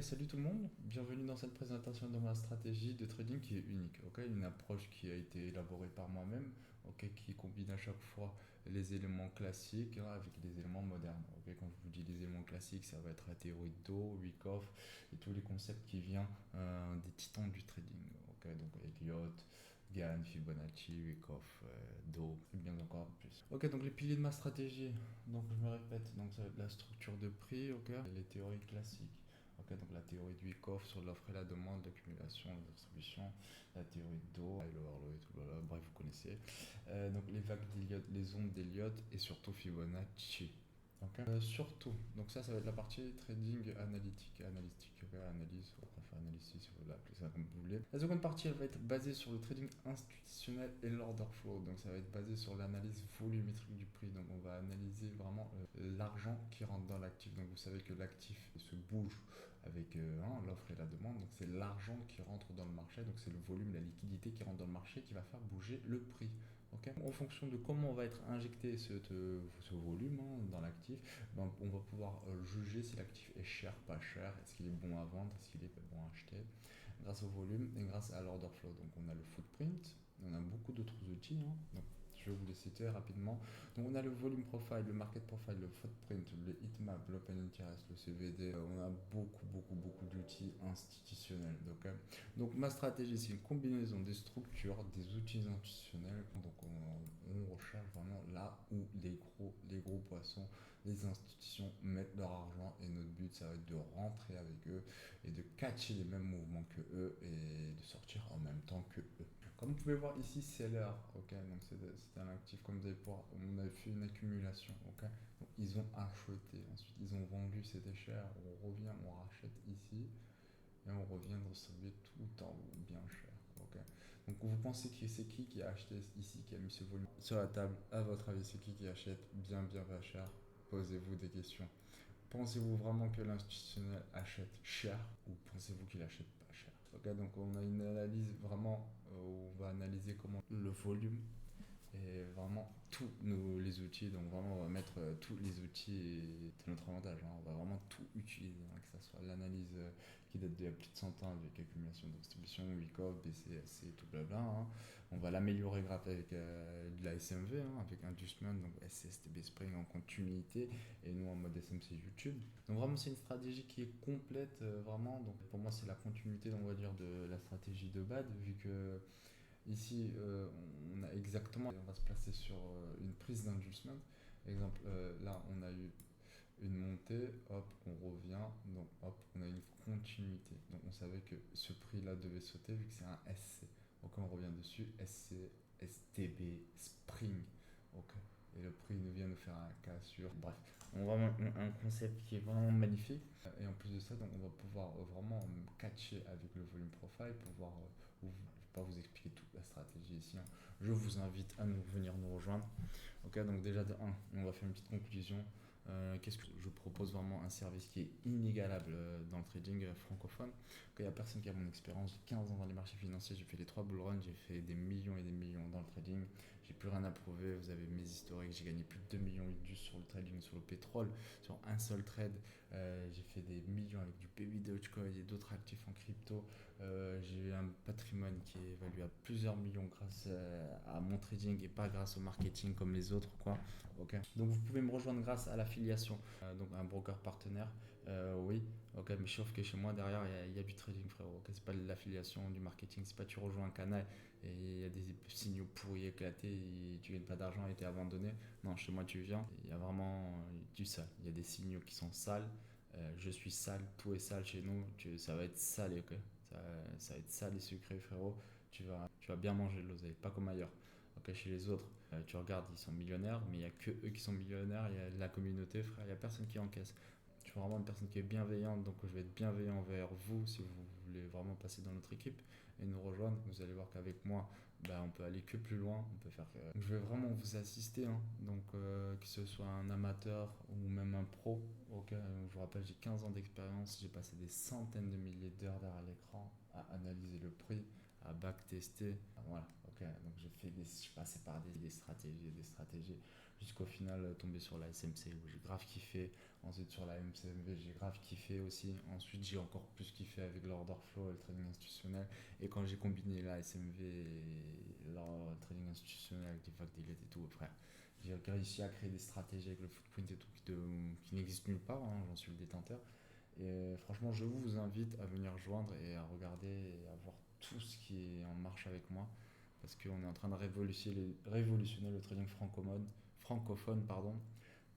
Salut tout le monde, bienvenue dans cette présentation de ma stratégie de trading qui est unique. Ok, une approche qui a été élaborée par moi-même, ok, qui combine à chaque fois les éléments classiques avec des éléments modernes. Ok, quand je vous dis les éléments classiques, ça va être la théorie de Dow, Wyckoff et tous les concepts qui viennent des titans du trading. Ok, donc Elliott, Gann, Fibonacci, Wyckoff, Dow, et bien encore plus. Ok, donc les piliers de ma stratégie. Donc je me répète, donc ça va être la structure de prix, ok, les théories classiques. Ok, donc la théorie de Wyckoff sur l'offre et la demande, l'accumulation, la distribution, la théorie de Dow, le Harlow et tout, voilà, bref, vous connaissez. Donc les vagues d'Elliott, les ondes d'Elliott et surtout Fibonacci. Ok. Surtout, donc ça va être la partie trading analytique, analyse, on préfère analyse si vous l'appelez ça comme vous voulez. La seconde partie, elle va être basée sur le trading institutionnel et l'order flow, donc ça va être basé sur l'analyse volumétrique du prix, donc on va analyser vraiment l'argent qui rentre dans l'actif, donc vous savez que l'actif se bouge avec l'offre et la demande, donc c'est l'argent qui rentre dans le marché, donc c'est le volume, la liquidité qui rentre dans le marché qui va faire bouger le prix. Okay. En fonction de comment va être injecté ce volume dans l'actif, ben, on va pouvoir juger si l'actif est cher, pas cher, est-ce qu'il est bon à vendre, est-ce qu'il est bon à acheter, grâce au volume et grâce à l'order flow. Donc on a le footprint, on a beaucoup d'autres outils. Donc, je vais vous les citer rapidement. Donc on a le volume profile, le market profile, le footprint, le heatmap, l'open interest, le CVD. On a beaucoup d'outils institutionnels. Donc ma stratégie, c'est une combinaison des structures, des outils institutionnels. Donc on recherche vraiment là où les gros poissons, les institutions mettent leur argent et notre but, ça va être de rentrer avec eux et de catcher les mêmes mouvements que eux et de sortir en même temps que eux. Comme vous pouvez voir ici, c'est l'heure, ok, donc c'est un actif comme vous allez pouvoir, on a fait une accumulation, ok, donc ils ont acheté, ensuite ils ont vendu, c'était cher, on revient, on rachète ici, et on revient distribuer tout en haut, bien cher, ok. Donc vous pensez que c'est qui a acheté ici, qui a mis ce volume sur la table, à votre avis, c'est qui achète bien pas cher? Posez-vous des questions. Pensez-vous vraiment que l'institutionnel achète cher ou pensez-vous qu'il achète pas cher? Ok, donc on a une analyse vraiment où on va analyser comment le volume et vraiment tous les outils. Donc vraiment on va mettre tous les outils de notre avantage. On va vraiment tout utiliser, que ce soit l'analyse qui date d'il y a plus de 100 ans avec accumulation de distribution, Wyckoff, BCSC, tout blabla. On va l'améliorer grâce avec de la SMV, avec Inducement, donc SSTB Spring en continuité et nous en mode SMC YouTube. Donc vraiment c'est une stratégie qui est complète vraiment. Donc pour moi c'est la continuité on va dire de la stratégie de BAD vu que ici on a exactement, on va se placer sur une prise d'Inducement. Exemple là on a eu une montée, hop, on revient, donc hop, on a une continuité. Donc on savait que ce prix-là devait sauter vu que c'est un SC. Donc on revient dessus, SC, STB, Spring. Ok. Et le prix nous vient nous faire un cas sur. Bref, on a vraiment un concept qui est vraiment magnifique. Et en plus de ça, donc on va pouvoir vraiment catcher avec le volume profile, pouvoir. Je ne vais pas vous expliquer toute la stratégie ici. Je vous invite à venir nous rejoindre. Ok, donc déjà de 1, on va faire une petite conclusion. Qu'est-ce que je propose vraiment un service qui est inégalable dans le trading francophone. Il n'y a personne qui a mon expérience. J'ai 15 ans dans les marchés financiers, j'ai fait les 3 bull runs, j'ai fait des millions et des millions dans le trading. J'ai plus rien à prouver. Vous avez mes historiques. J'ai gagné plus de 2 millions juste sur le trading, sur le pétrole, sur un seul trade. J'ai fait des millions avec du baby Dogecoin et d'autres actifs en crypto. J'ai un patrimoine qui est évalué à plusieurs millions grâce à mon trading et pas grâce au marketing comme les autres, quoi. Ok. Donc vous pouvez me rejoindre grâce à l'affiliation, donc un broker partenaire. Oui, ok, mais sauf que chez moi derrière il y a du trading, frérot. Okay, c'est pas de l'affiliation, du marketing, c'est pas tu rejoins un canal et il y a des signaux pourris éclatés et tu gagnes pas d'argent et t'es abandonné. Non, chez moi tu viens, il y a vraiment du sale. Il y a des signaux qui sont sales. Je suis sale, tout est sale chez nous. Ça va être salé, ok. Ça va être sale et sucré, frérot. Tu vas bien manger de l'oseille, pas comme ailleurs. Ok, chez les autres, tu regardes, ils sont millionnaires, mais il n'y a que eux qui sont millionnaires, il y a la communauté, frère, il n'y a personne qui encaisse. Je suis vraiment une personne qui est bienveillante, donc je vais être bienveillant envers vous si vous voulez vraiment passer dans notre équipe et nous rejoindre. Vous allez voir qu'avec moi, on peut aller que plus loin, on peut faire. Donc, je vais vraiment vous assister, donc que ce soit un amateur ou même un pro. Ok, je vous rappelle, j'ai 15 ans d'expérience, j'ai passé des centaines de milliers d'heures derrière l'écran à analyser le prix, à backtester. Voilà, ok. Donc je passais par des stratégies, jusqu'au final tomber sur la SMC où j'ai grave kiffé. Ensuite sur la MCMV, j'ai grave kiffé aussi. Ensuite, j'ai encore plus kiffé avec l'order flow et le trading institutionnel. Et quand j'ai combiné la SMV et le trading institutionnel avec les vagues d'élite et tout, frère, j'ai réussi à créer des stratégies avec le footprint et tout qui n'existent nulle part, hein, j'en suis le détenteur. Et franchement, je vous invite à venir rejoindre et à regarder et à voir tout ce qui est en marche avec moi. Parce qu'on est en train de révolutionner le trading francophone. Pardon.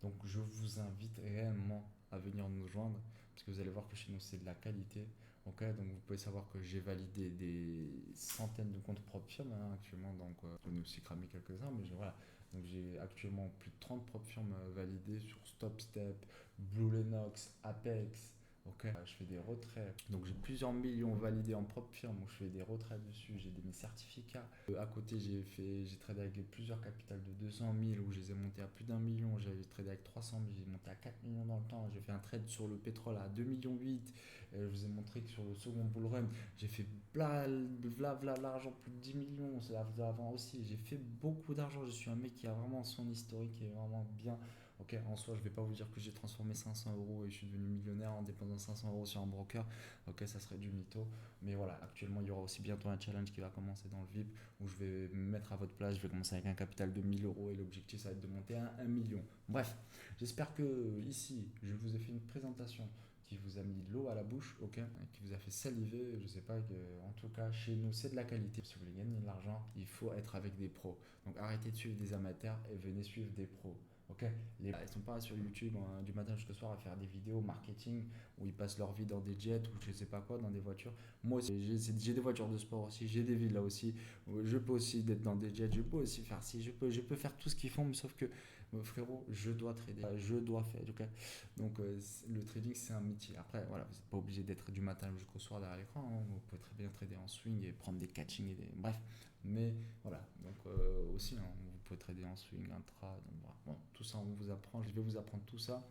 Donc je vous invite réellement à venir nous joindre. Parce que vous allez voir que chez nous, c'est de la qualité. Ok, donc vous pouvez savoir que j'ai validé des centaines de comptes propres firmes hein, actuellement. Donc j'en ai aussi cramé quelques-uns. Mais voilà. Donc j'ai actuellement plus de 30 propres firmes validées sur StopStep, Blue Lennox, Apex. Ok, je fais des retraits. Donc j'ai plusieurs millions validés en propre firme où je fais des retraits dessus. J'ai mes certificats. À côté, j'ai tradé avec plusieurs capitales de 200 000 où je les ai montés à plus d'un million. J'avais tradé avec 300 000, j'ai monté à 4 millions dans le temps. J'ai fait un trade sur le pétrole à 2 millions 8. Je vous ai montré que sur le second bull run, j'ai fait bla l'argent, plus de 10 millions. C'est avant aussi. J'ai fait beaucoup d'argent. Je suis un mec qui a vraiment son historique qui est vraiment bien. Ok, en soi, je vais pas vous dire que j'ai transformé 500 euros et je suis devenu millionnaire en dépensant 500 euros sur un broker. Ok, ça serait du mytho. Mais voilà, actuellement, il y aura aussi bientôt un challenge qui va commencer dans le VIP où je vais me mettre à votre place. Je vais commencer avec un capital de 1000 euros et l'objectif, ça va être de monter à 1 million. Bref, j'espère que ici, je vous ai fait une présentation qui vous a mis l'eau à la bouche, ok, qui vous a fait saliver, je sais pas, en tout cas, chez nous, c'est de la qualité. Si vous voulez gagner de l'argent, il faut être avec des pros. Donc arrêtez de suivre des amateurs et venez suivre des pros. Ok, ils sont pas sur YouTube hein, du matin jusqu'au soir à faire des vidéos marketing où ils passent leur vie dans des jets ou je sais pas quoi, dans des voitures. Moi aussi, j'ai des voitures de sport aussi, j'ai des villas aussi. Je peux aussi être dans des jets, je peux aussi faire ci, je peux faire tout ce qu'ils font, mais sauf que frérot, je dois trader, je dois faire. Ok, donc le trading c'est un métier. Après, voilà, vous n'êtes pas obligé d'être du matin jusqu'au soir derrière l'écran. Hein. Vous pouvez très bien trader en swing et prendre des catching et des. Bref, mais voilà, donc aussi, hein, vous pouvez trader en swing, intra, donc voilà. Bon, tout ça on vous apprend, je vais vous apprendre tout ça.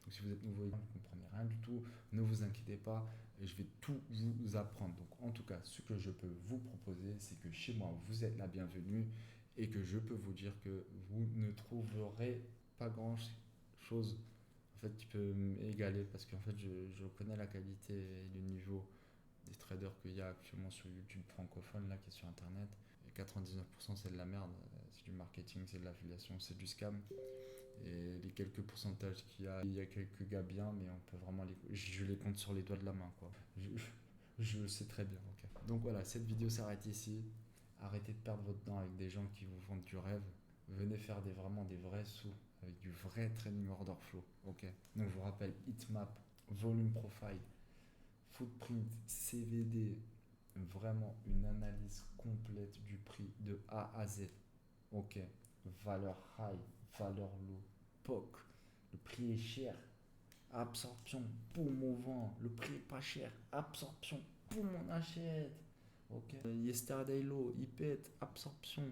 Donc si vous êtes nouveau et que vous ne comprenez rien du tout, ne vous inquiétez pas, je vais tout vous apprendre. Donc en tout cas, ce que je peux vous proposer, c'est que chez moi, vous êtes la bienvenue et que je peux vous dire que vous ne trouverez pas grand-chose en fait, qui peut m'égaler parce qu'en fait, je connais la qualité et le niveau des traders qu'il y a actuellement sur YouTube francophone, là, qui est sur Internet. Et 99% c'est de la merde, c'est du marketing, c'est de l'affiliation, c'est du scam. Et les quelques pourcentages il y a quelques gars bien, mais on peut vraiment je les compte sur les doigts de la main, quoi. Je le sais très bien, ok. Donc voilà, cette vidéo s'arrête ici. Arrêtez de perdre votre temps avec des gens qui vous vendent du rêve. Venez faire vraiment des vrais sous avec du vrai training order flow, ok. Donc je vous rappelle, Hitmap, Volume Profile, Footprint, CVD, vraiment une analyse complète du prix de A à Z. Ok, valeur high, valeur low, POC, le prix est cher, absorption, boum, on vend, le prix est pas cher, absorption, boum, on achète. Ok, yesterday low, il pète, absorption,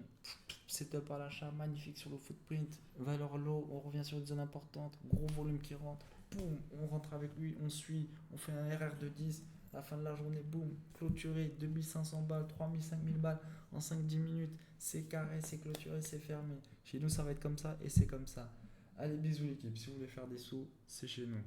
setup à l'achat, magnifique sur le footprint, valeur low, on revient sur une zone importante, gros volume qui rentre, boum, on rentre avec lui, on suit, on fait un RR de 10, à la fin de la journée, boum, clôturé, 2500 balles, 3000, 5000 balles en 5-10 minutes, c'est carré, c'est clôturé, c'est fermé. Chez nous, ça va être comme ça et c'est comme ça. Allez, bisous l'équipe, si vous voulez faire des sous, c'est chez nous.